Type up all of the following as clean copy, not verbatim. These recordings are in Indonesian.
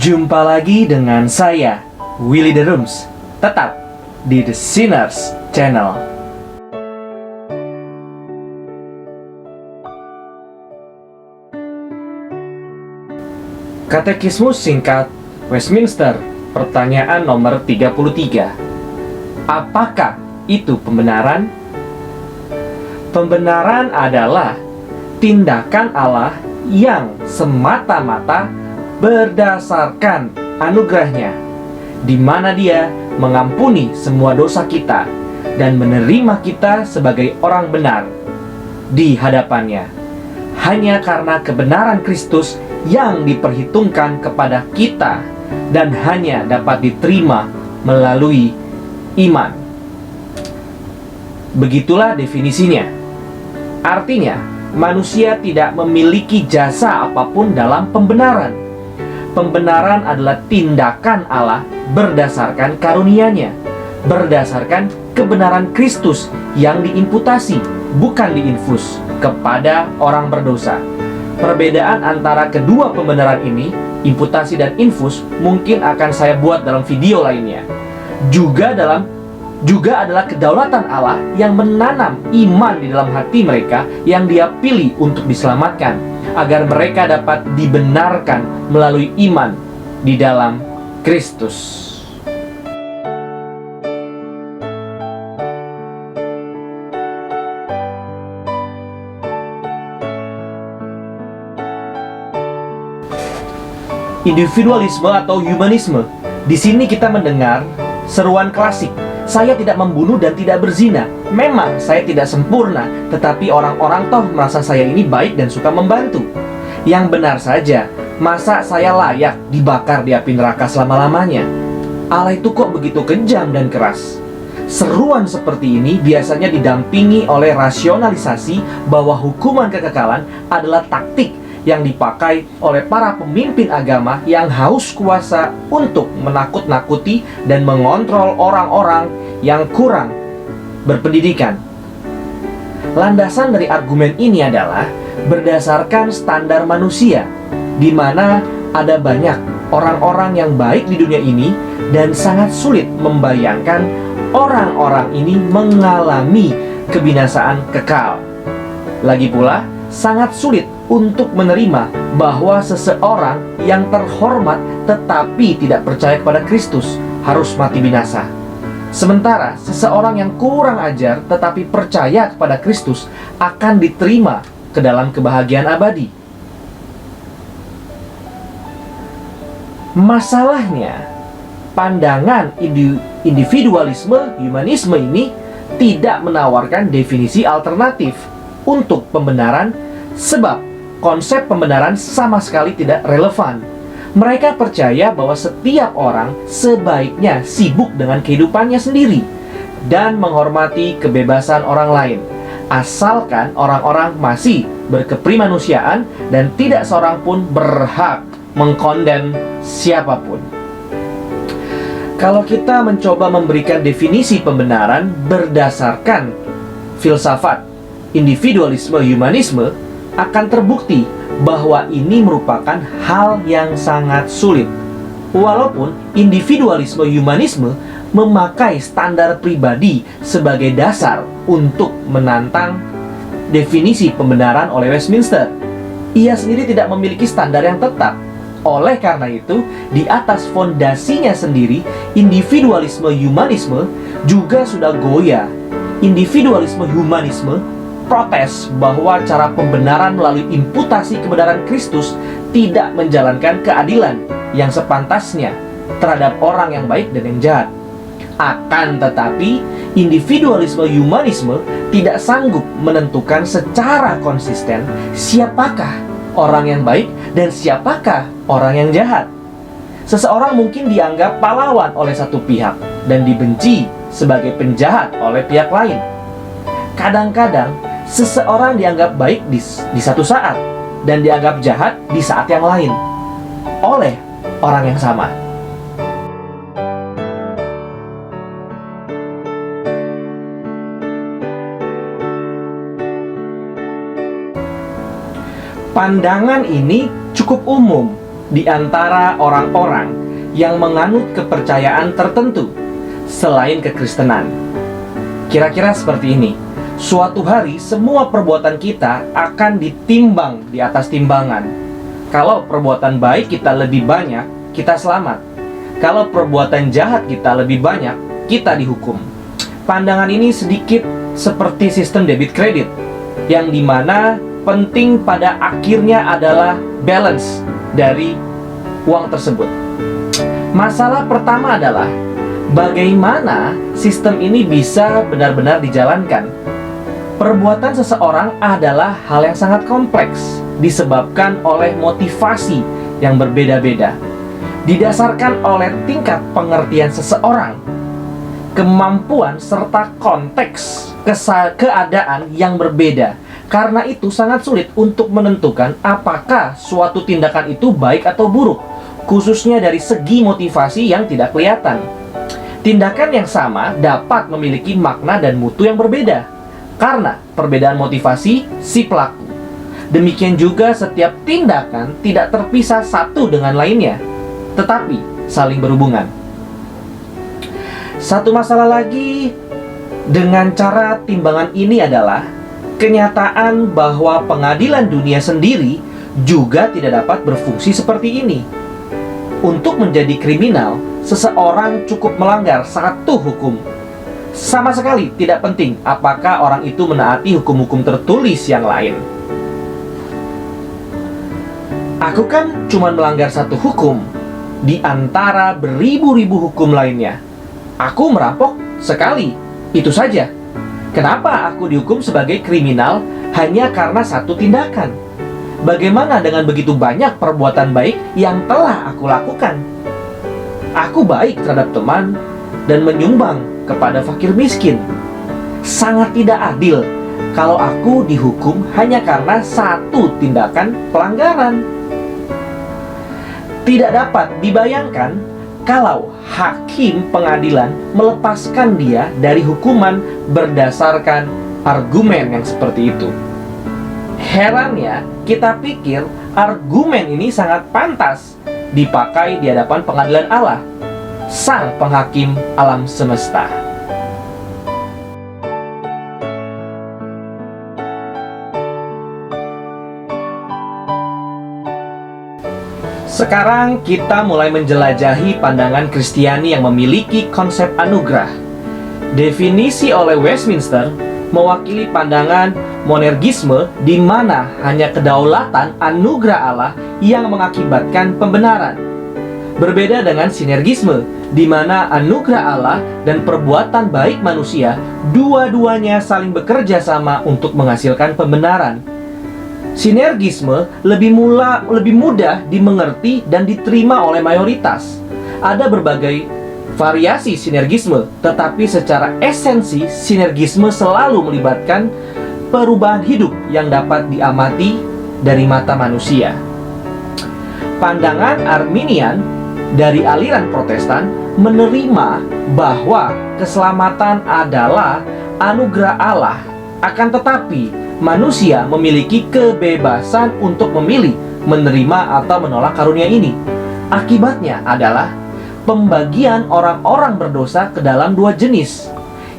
Jumpa lagi dengan saya, Willy The Rooms, tetap di The Sinners Channel. Katekismus singkat Westminster, pertanyaan nomor 33. Apakah itu pembenaran? Pembenaran adalah tindakan Allah yang semata-mata berdasarkan anugerahnya, di mana Dia mengampuni semua dosa kita dan menerima kita sebagai orang benar di hadapannya, hanya karena kebenaran Kristus yang diperhitungkan kepada kita dan hanya dapat diterima melalui iman. Begitulah definisinya. Artinya, manusia tidak memiliki jasa apapun dalam pembenaran. Pembenaran adalah tindakan Allah berdasarkan karunia-Nya, berdasarkan kebenaran Kristus yang diimputasi, bukan diinfus, kepada orang berdosa. Perbedaan antara kedua pembenaran ini, imputasi dan infus, mungkin akan saya buat dalam video lainnya. Juga adalah kedaulatan Allah yang menanam iman di dalam hati mereka yang Dia pilih untuk diselamatkan, agar mereka dapat dibenarkan melalui iman di dalam Kristus. Individualisme atau humanisme. Di sini kita mendengar seruan klasik, saya tidak membunuh dan tidak berzina. Memang saya tidak sempurna, tetapi orang-orang toh merasa saya ini baik dan suka membantu. Yang benar saja, masa saya layak dibakar di api neraka selama-lamanya? Allah itu kok begitu kejam dan keras? Seruan seperti ini biasanya didampingi oleh rasionalisasi bahwa hukuman kekekalan adalah taktik yang dipakai oleh para pemimpin agama yang haus kuasa untuk menakut-nakuti dan mengontrol orang-orang yang kurang berpendidikan. Landasan dari argumen ini adalah berdasarkan standar manusia, di mana ada banyak orang-orang yang baik di dunia ini dan sangat sulit membayangkan orang-orang ini mengalami kebinasaan kekal. Lagi pula, sangat sulit untuk menerima bahwa seseorang yang terhormat tetapi tidak percaya kepada Kristus harus mati binasa. Sementara seseorang yang kurang ajar tetapi percaya kepada Kristus akan diterima ke dalam kebahagiaan abadi. Masalahnya, pandangan individualisme, humanisme ini tidak menawarkan definisi alternatif untuk pembenaran, sebab konsep pembenaran sama sekali tidak relevan. Mereka percaya bahwa setiap orang sebaiknya sibuk dengan kehidupannya sendiri dan menghormati kebebasan orang lain, asalkan orang-orang masih berkeprimanusiaan dan tidak seorang pun berhak mengkondem siapapun. Kalau kita mencoba memberikan definisi pembenaran berdasarkan filsafat individualisme humanisme, akan terbukti bahwa ini merupakan hal yang sangat sulit. Walaupun individualisme humanisme memakai standar pribadi sebagai dasar untuk menantang definisi pembenaran oleh Westminster, ia sendiri tidak memiliki standar yang tetap. Oleh karena itu, di atas fondasinya sendiri, individualisme humanisme juga sudah goyah. Individualisme humanisme protes bahwa cara pembenaran melalui imputasi kebenaran Kristus tidak menjalankan keadilan yang sepantasnya terhadap orang yang baik dan yang jahat. Akan tetapi, individualisme humanisme tidak sanggup menentukan secara konsisten siapakah orang yang baik dan siapakah orang yang jahat. Seseorang mungkin dianggap pahlawan oleh satu pihak dan dibenci sebagai penjahat oleh pihak lain. Kadang-kadang seseorang dianggap baik di satu saat dan dianggap jahat di saat yang lain oleh orang yang sama. Pandangan ini cukup umum di antara orang-orang yang menganut kepercayaan tertentu selain kekristenan. Kira-kira seperti ini. Suatu hari semua perbuatan kita akan ditimbang di atas timbangan. Kalau perbuatan baik kita lebih banyak, kita selamat. Kalau perbuatan jahat kita lebih banyak, kita dihukum. Pandangan ini sedikit seperti sistem debit kredit, yang dimana penting pada akhirnya adalah balance dari uang tersebut. Masalah pertama adalah bagaimana sistem ini bisa benar-benar dijalankan. Perbuatan seseorang adalah hal yang sangat kompleks, disebabkan oleh motivasi yang berbeda-beda, didasarkan oleh tingkat pengertian seseorang, kemampuan serta konteks keadaan yang berbeda. Karena itu sangat sulit untuk menentukan apakah suatu tindakan itu baik atau buruk, khususnya dari segi motivasi yang tidak kelihatan. Tindakan yang sama dapat memiliki makna dan mutu yang berbeda karena perbedaan motivasi si pelaku. Demikian juga setiap tindakan tidak terpisah satu dengan lainnya, tetapi saling berhubungan. Satu masalah lagi dengan cara timbangan ini adalah kenyataan bahwa pengadilan dunia sendiri juga tidak dapat berfungsi seperti ini. Untuk menjadi kriminal, seseorang cukup melanggar satu hukum. Sama sekali tidak penting apakah orang itu menaati hukum-hukum tertulis yang lain. Aku kan cuma melanggar satu hukum di antara beribu-ribu hukum lainnya. Aku merampok sekali, itu saja. Kenapa aku dihukum sebagai kriminal hanya karena satu tindakan? Bagaimana dengan begitu banyak perbuatan baik yang telah aku lakukan? Aku baik terhadap teman dan menyumbang kepada fakir miskin. Sangat tidak adil kalau aku dihukum hanya karena satu tindakan pelanggaran. Tidak dapat dibayangkan kalau hakim pengadilan melepaskan dia dari hukuman berdasarkan argumen yang seperti itu. Herannya, kita pikir argumen ini sangat pantas dipakai di hadapan pengadilan Allah, Sang Penghakim alam semesta. Sekarang kita mulai menjelajahi pandangan Kristiani yang memiliki konsep anugerah. Definisi oleh Westminster mewakili pandangan monergisme di mana hanya kedaulatan anugerah Allah yang mengakibatkan pembenaran. Berbeda dengan sinergisme, di mana anugerah Allah dan perbuatan baik manusia dua-duanya saling bekerja sama untuk menghasilkan pembenaran. Sinergisme lebih mudah dimengerti dan diterima oleh mayoritas. Ada berbagai variasi sinergisme, tetapi secara esensi sinergisme selalu melibatkan perubahan hidup yang dapat diamati dari mata manusia. Pandangan Arminian dari aliran Protestan menerima bahwa keselamatan adalah anugerah Allah, akan tetapi manusia memiliki kebebasan untuk memilih menerima atau menolak karunia ini. Akibatnya adalah pembagian orang-orang berdosa ke dalam dua jenis,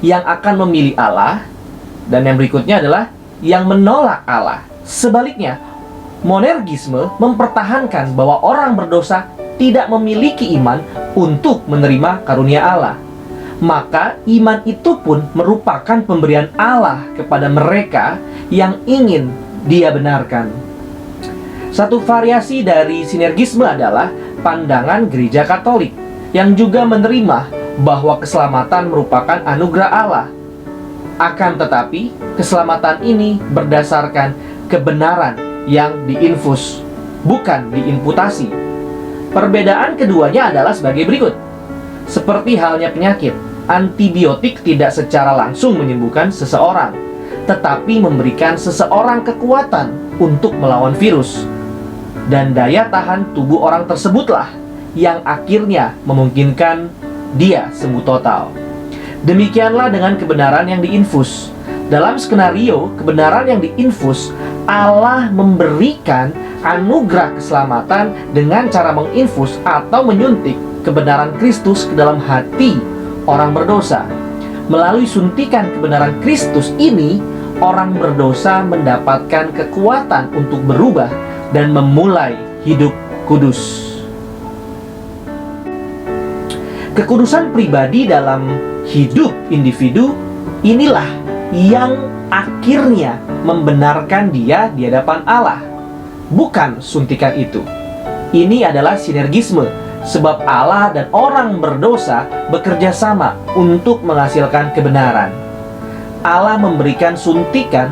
yang akan memilih Allah dan yang berikutnya adalah yang menolak Allah. Sebaliknya, monergisme mempertahankan bahwa orang berdosa tidak memiliki iman untuk menerima karunia Allah. Maka iman itu pun merupakan pemberian Allah kepada mereka yang ingin Dia benarkan. Satu variasi dari sinergisme adalah pandangan Gereja Katolik yang juga menerima bahwa keselamatan merupakan anugerah Allah. Akan tetapi, keselamatan ini berdasarkan kebenaran yang diinfus, bukan diimputasi. Perbedaan keduanya adalah sebagai berikut. Seperti halnya penyakit, antibiotik tidak secara langsung menyembuhkan seseorang, tetapi memberikan seseorang kekuatan untuk melawan virus. Dan daya tahan tubuh orang tersebutlah yang akhirnya memungkinkan dia sembuh total. Demikianlah dengan kebenaran yang diinfus. Dalam skenario kebenaran yang diinfus, Allah memberikan anugerah keselamatan dengan cara menginfus atau menyuntik kebenaran Kristus ke dalam hati orang berdosa. Melalui suntikan kebenaran Kristus ini, orang berdosa mendapatkan kekuatan untuk berubah dan memulai hidup kudus. Kekudusan pribadi dalam hidup individu inilah yang akhirnya membenarkan dia di hadapan Allah, bukan suntikan itu. Ini adalah sinergisme, sebab Allah dan orang berdosa bekerja sama untuk menghasilkan kebenaran. Allah memberikan suntikan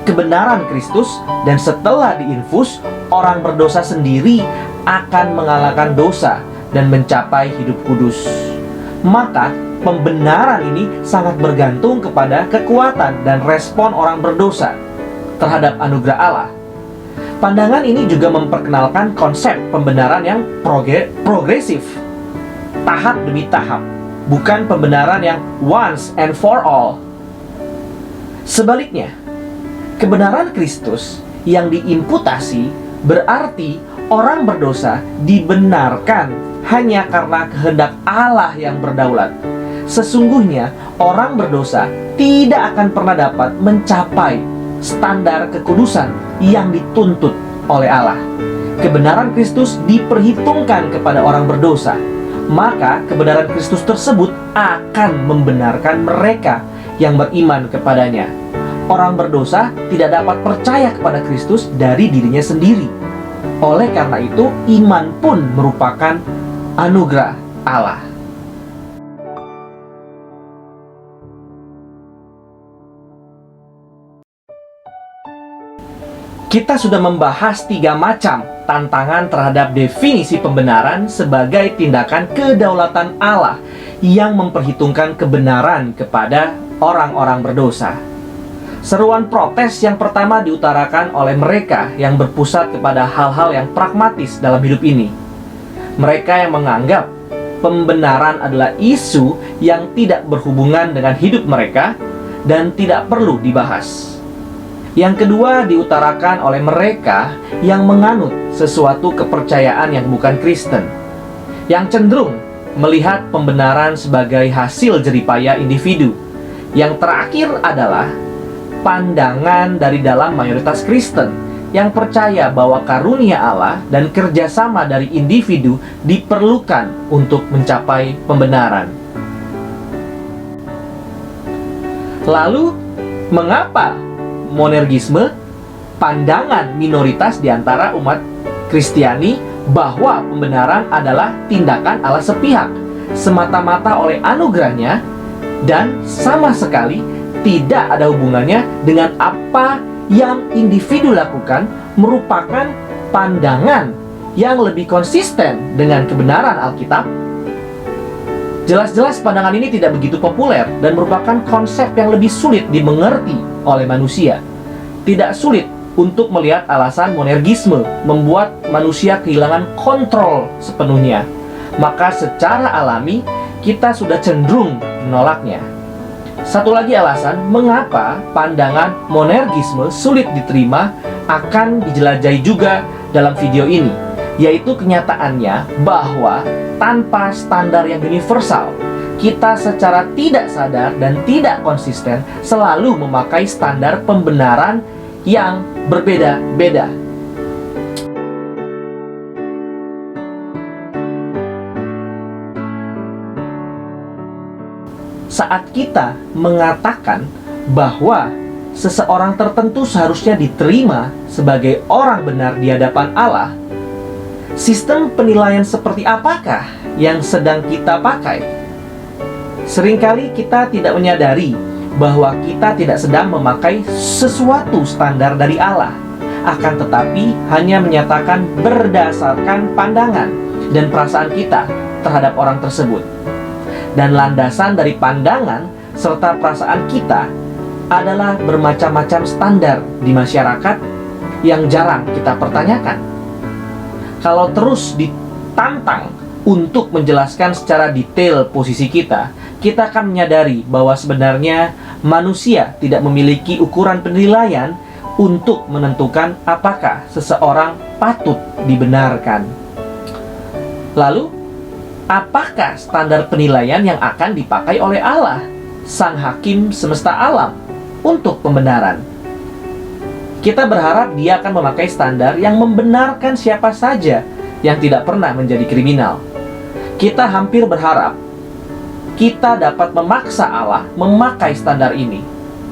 kebenaran Kristus, dan setelah diinfus, orang berdosa sendiri akan mengalahkan dosa dan mencapai hidup kudus. Maka pembenaran ini sangat bergantung kepada kekuatan dan respon orang berdosa terhadap anugerah Allah. Pandangan ini juga memperkenalkan konsep pembenaran yang progresif, tahap demi tahap, bukan pembenaran yang once and for all. Sebaliknya, kebenaran Kristus yang diimputasi berarti orang berdosa dibenarkan hanya karena kehendak Allah yang berdaulat. Sesungguhnya orang berdosa tidak akan pernah dapat mencapai standar kekudusan yang dituntut oleh Allah. Kebenaran Kristus diperhitungkan kepada orang berdosa, maka kebenaran Kristus tersebut akan membenarkan mereka yang beriman kepadanya. Orang berdosa tidak dapat percaya kepada Kristus dari dirinya sendiri. Oleh karena itu, iman pun merupakan anugerah Allah. Kita sudah membahas 3 macam tantangan terhadap definisi pembenaran sebagai tindakan kedaulatan Allah yang memperhitungkan kebenaran kepada orang-orang berdosa. Seruan protes yang pertama diutarakan oleh mereka yang berpusat kepada hal-hal yang pragmatis dalam hidup ini. Mereka yang menganggap pembenaran adalah isu yang tidak berhubungan dengan hidup mereka dan tidak perlu dibahas. Yang kedua diutarakan oleh mereka yang menganut sesuatu kepercayaan yang bukan Kristen, yang cenderung melihat pembenaran sebagai hasil jeripaya individu. Yang terakhir adalah pandangan dari dalam mayoritas Kristen yang percaya bahwa karunia Allah dan kerjasama dari individu diperlukan untuk mencapai pembenaran. Lalu, mengapa monergisme, pandangan minoritas di antara umat Kristiani bahwa pembenaran adalah tindakan Allah sepihak, semata-mata oleh anugerahnya, dan sama sekali tidak ada hubungannya dengan apa yang individu lakukan, merupakan pandangan yang lebih konsisten dengan kebenaran Alkitab? Jelas-jelas pandangan ini tidak begitu populer dan merupakan konsep yang lebih sulit dimengerti oleh manusia. Tidak sulit untuk melihat alasan monergisme membuat manusia kehilangan kontrol sepenuhnya. Maka secara alami kita sudah cenderung menolaknya. Satu lagi alasan mengapa pandangan monergisme sulit diterima akan dijelajahi juga dalam video ini, yaitu kenyataannya bahwa tanpa standar yang universal, kita secara tidak sadar dan tidak konsisten selalu memakai standar pembenaran yang berbeda-beda. Saat kita mengatakan bahwa seseorang tertentu seharusnya diterima sebagai orang benar di hadapan Allah, sistem penilaian seperti apakah yang sedang kita pakai? Seringkali kita tidak menyadari bahwa kita tidak sedang memakai sesuatu standar dari Allah, akan tetapi hanya menyatakan berdasarkan pandangan dan perasaan kita terhadap orang tersebut. Dan landasan dari pandangan serta perasaan kita adalah bermacam-macam standar di masyarakat yang jarang kita pertanyakan. Kalau terus ditantang untuk menjelaskan secara detail posisi kita akan menyadari bahwa sebenarnya manusia tidak memiliki ukuran penilaian untuk menentukan apakah seseorang patut dibenarkan. Lalu, apakah standar penilaian yang akan dipakai oleh Allah, Sang Hakim semesta alam, untuk pembenaran? Kita berharap Dia akan memakai standar yang membenarkan siapa saja yang tidak pernah menjadi kriminal. Kita hampir berharap kita dapat memaksa Allah memakai standar ini.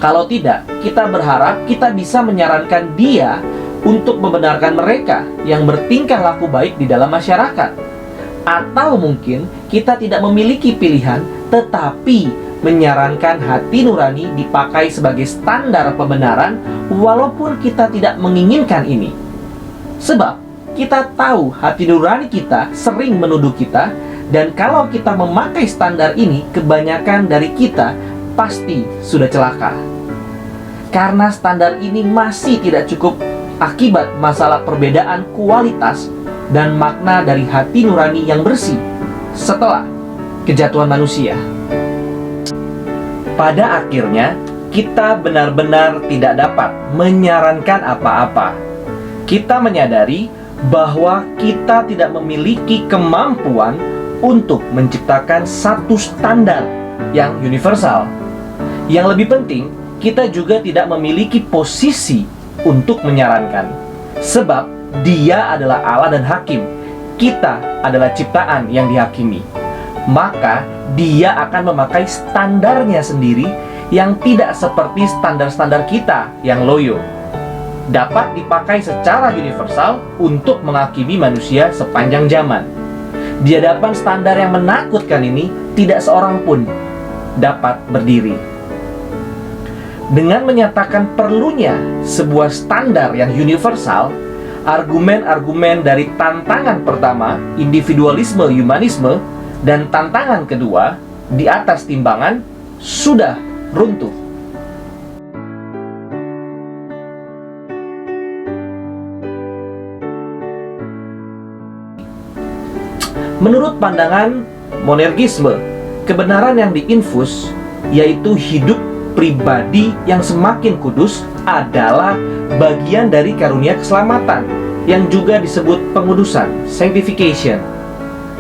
Kalau tidak, kita berharap kita bisa menyarankan Dia untuk membenarkan mereka yang bertingkah laku baik di dalam masyarakat. Atau mungkin kita tidak memiliki pilihan, tetapi menyarankan hati nurani dipakai sebagai standar pembenaran walaupun kita tidak menginginkan ini. Sebab kita tahu hati nurani kita sering menuduh kita, dan kalau kita memakai standar ini, kebanyakan dari kita pasti sudah celaka. Karena standar ini masih tidak cukup akibat masalah perbedaan kualitas dan makna dari hati nurani yang bersih setelah kejatuhan manusia. Pada akhirnya, kita benar-benar tidak dapat menyarankan apa-apa. Kita menyadari bahwa kita tidak memiliki kemampuan untuk menciptakan satu standar yang universal. Yang lebih penting, kita juga tidak memiliki posisi untuk menyarankan. Sebab Dia adalah Allah dan Hakim. Kita adalah ciptaan yang dihakimi. Maka Dia akan memakai standarnya sendiri yang tidak seperti standar-standar kita yang loyo. Dapat dipakai secara universal untuk menghakimi manusia sepanjang zaman. Di hadapan standar yang menakutkan ini, tidak seorang pun dapat berdiri. Dengan menyatakan perlunya sebuah standar yang universal, argumen-argumen dari tantangan pertama, individualisme humanisme, dan tantangan kedua, di atas timbangan, sudah runtuh. Menurut pandangan monergisme, kebenaran yang diinfus, yaitu hidup pribadi yang semakin kudus, adalah bagian dari karunia keselamatan yang juga disebut pengudusan, sanctification.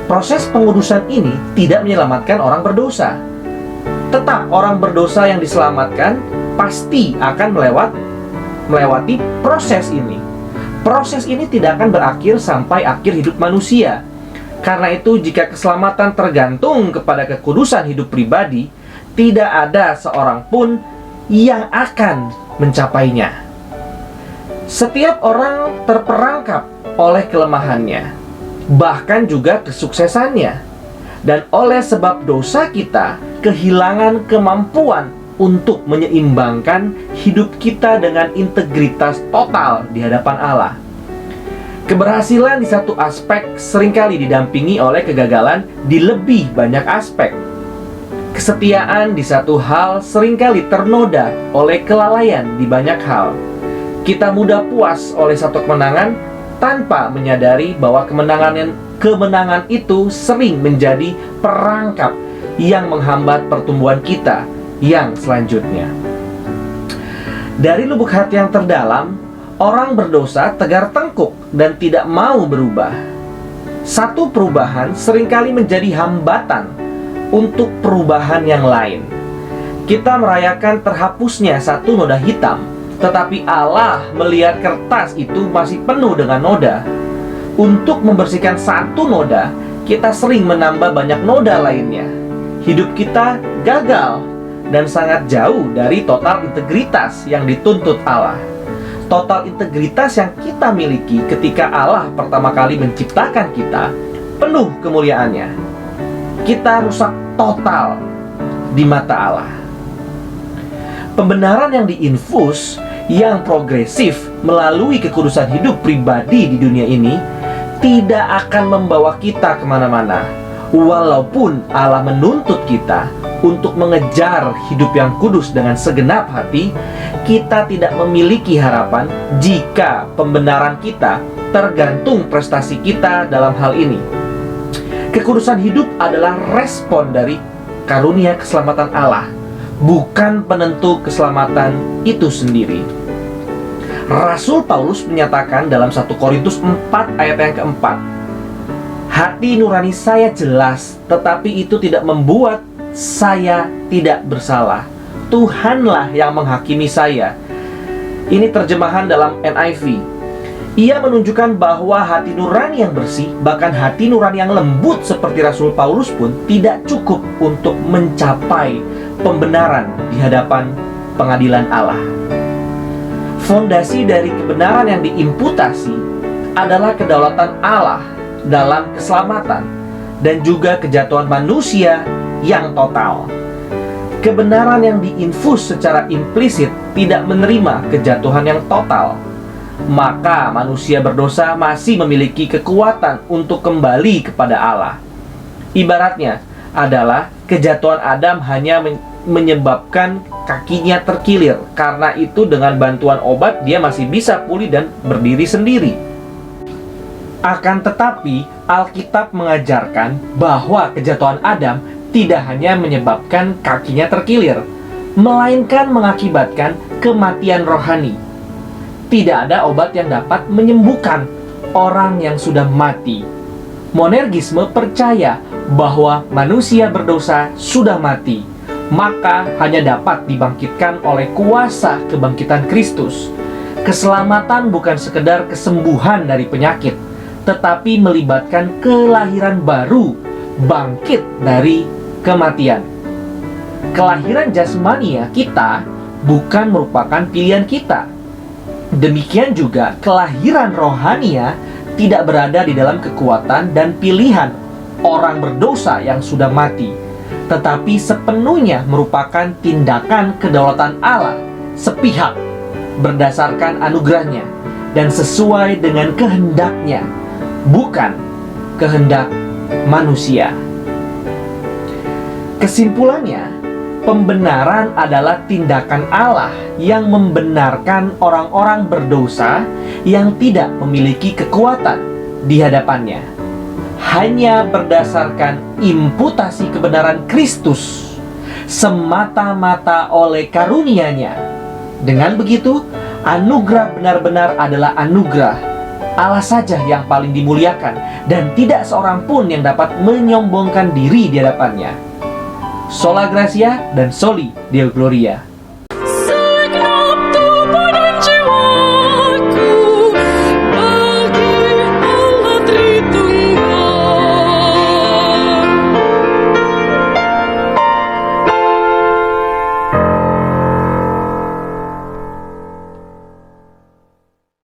Proses pengudusan ini tidak menyelamatkan orang berdosa. Tetap orang berdosa yang diselamatkan pasti akan melewati proses ini. Proses ini tidak akan berakhir sampai akhir hidup manusia. Karena itu, jika keselamatan tergantung kepada kekudusan hidup pribadi, tidak ada seorang pun yang akan mencapainya. Setiap orang terperangkap oleh kelemahannya, bahkan juga kesuksesannya. Dan oleh sebab dosa kita, kehilangan kemampuan untuk menyeimbangkan hidup kita dengan integritas total di hadapan Allah. Keberhasilan di satu aspek seringkali didampingi oleh kegagalan di lebih banyak aspek. Kesetiaan di satu hal seringkali ternoda oleh kelalaian di banyak hal. Kita mudah puas oleh satu kemenangan tanpa menyadari bahwa kemenangan itu sering menjadi perangkap yang menghambat pertumbuhan kita yang selanjutnya. Dari lubuk hati yang terdalam, orang berdosa tegar tengkuk dan tidak mau berubah. Satu perubahan seringkali menjadi hambatan untuk perubahan yang lain. Kita merayakan terhapusnya satu noda hitam, tetapi Allah melihat kertas itu masih penuh dengan noda. Untuk membersihkan satu noda, kita sering menambah banyak noda lainnya. Hidup kita gagal dan sangat jauh dari total integritas yang dituntut Allah. Total integritas yang kita miliki ketika Allah pertama kali menciptakan kita, penuh kemuliaannya. Kita rusak total di mata Allah. Pembenaran yang diinfus, yang progresif melalui kekudusan hidup pribadi di dunia ini, tidak akan membawa kita kemana-mana. Walaupun Allah menuntut kita untuk mengejar hidup yang kudus dengan segenap hati, kita tidak memiliki harapan jika pembenaran kita tergantung prestasi kita dalam hal ini. Kekudusan hidup adalah respon dari karunia keselamatan Allah, bukan penentu keselamatan itu sendiri. Rasul Paulus menyatakan dalam 1 Korintus 4 ayat yang keempat, hati nurani saya jelas, tetapi itu tidak membuat saya tidak bersalah. Tuhanlah yang menghakimi saya. Ini terjemahan dalam NIV. Ia menunjukkan bahwa hati nurani yang bersih, bahkan hati nurani yang lembut seperti Rasul Paulus pun tidak cukup untuk mencapai pembenaran di hadapan pengadilan Allah. Fondasi dari kebenaran yang diimputasi adalah kedaulatan Allah dalam keselamatan dan juga kejatuhan manusia yang total. Kebenaran yang diinfus secara implisit tidak menerima kejatuhan yang total. Maka manusia berdosa masih memiliki kekuatan untuk kembali kepada Allah. Ibaratnya adalah kejatuhan Adam hanya menyebabkan kakinya terkilir. Karena itu dengan bantuan obat dia masih bisa pulih dan berdiri sendiri. Akan tetapi Alkitab mengajarkan bahwa kejatuhan Adam tidak hanya menyebabkan kakinya terkilir, melainkan mengakibatkan kematian rohani. Tidak ada obat yang dapat menyembuhkan orang yang sudah mati. Monergisme percaya bahwa manusia berdosa sudah mati, maka hanya dapat dibangkitkan oleh kuasa kebangkitan Kristus. Keselamatan bukan sekedar kesembuhan dari penyakit, tetapi melibatkan kelahiran baru, bangkit dari kematian. Kelahiran jasmania kita bukan merupakan pilihan kita. Demikian juga kelahiran rohania tidak berada di dalam kekuatan dan pilihan orang berdosa yang sudah mati, tetapi sepenuhnya merupakan tindakan kedaulatan Allah sepihak berdasarkan anugerahnya dan sesuai dengan kehendaknya, bukan kehendak manusia. Kesimpulannya, pembenaran adalah tindakan Allah yang membenarkan orang-orang berdosa yang tidak memiliki kekuatan di hadapannya. Hanya berdasarkan imputasi kebenaran Kristus semata-mata oleh karunia-Nya. Dengan begitu, anugerah benar-benar adalah anugerah. Allah saja yang paling dimuliakan dan tidak seorang pun yang dapat menyombongkan diri di hadapannya. Sola Gracia dan Soli Deo Gloria.